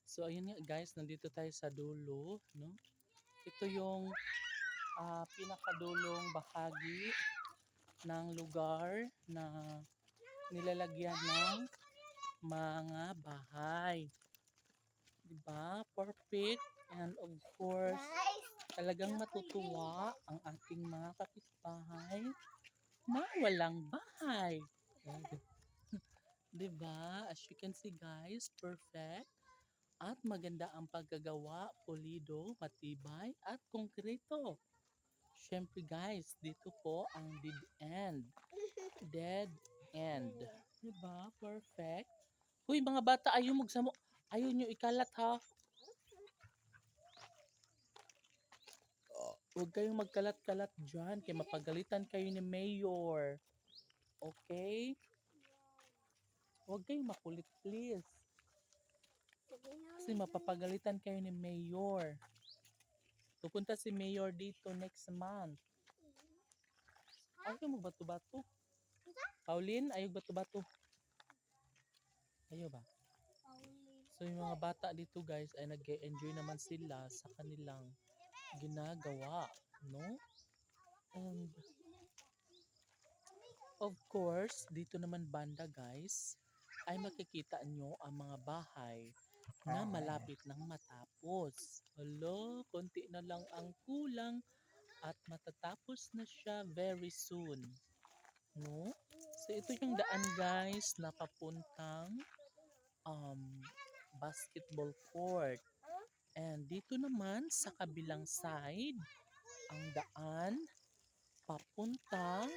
So ayun nga guys, nandito tayo sa dulo, no? Ito yung pinakadulong bahagi ng lugar na nilalagyan ng mga bahay. 'Di ba? Perfect. And of course, talagang matutuwa ang ating mga kapitbahay na walang bahay. 'Di ba? As you can see guys, perfect. At maganda ang paggagawa, pulido, matibay at konkreto. Siyempre guys, dito po ang dead end. Dead end. Diba? Perfect. Huy mga bata, ayaw magsamo. Ayaw nyo ikalat ha. Huwag kayong magkalat-kalat dyan. Kaya mapagalitan kayo ni Mayor. Okay? Huwag kayong makulit please. Kasi mapapagalitan kayo ni Mayor. Pupunta si Mayor dito next month. Ayaw mo bato-bato. Pauline, ayaw bato-bato. Ayaw ba? So yung mga bata dito guys ay nag-enjoy naman sila sa kanilang ginagawa, no? And of course, dito naman banda guys ay makikita nyo ang mga bahay na malapit nang matapos. Hello, konti na lang ang kulang at matatapos na siya very soon. No? So ito yung daan guys na papuntang basketball court. And dito naman sa kabilang side, ang daan papuntang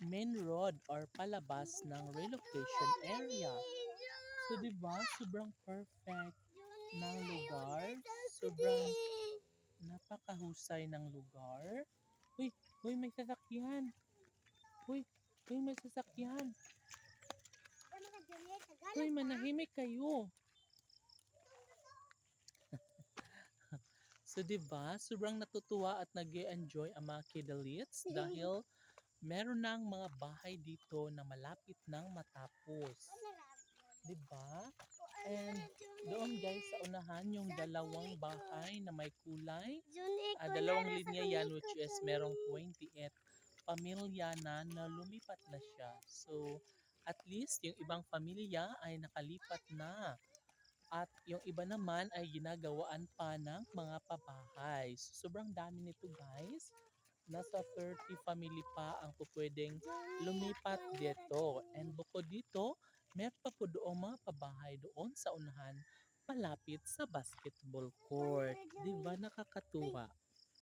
main road or palabas ng relocation area. So diba, sobrang perfect ng lugar. Sobrang napakahusay ng lugar. Uy, uy, may sasakyan. Uy, uy, may sasakyan. Uy, manahimik kayo. So 'di ba, sobrang natutuwa at nag-e-enjoy ang mga kidalits dahil meron ng mga bahay dito na malapit nang matapos. 'Di ba? And doon guys sa unahan yung dalawang bahay na may kulay. Dalawang linya yan which is merong 28 pamilya na lumipat na siya. So at least yung ibang pamilya ay nakalipat na. At yung iba naman ay ginagawaan pa ng mga pabahay. So, sobrang dami nito guys. Nasa 30 family pa ang pupwedeng lumipat dito. And bukod dito, meron pa po doong mga pabahay doon sa unahan malapit sa basketball court. Di ba nakakatuwa?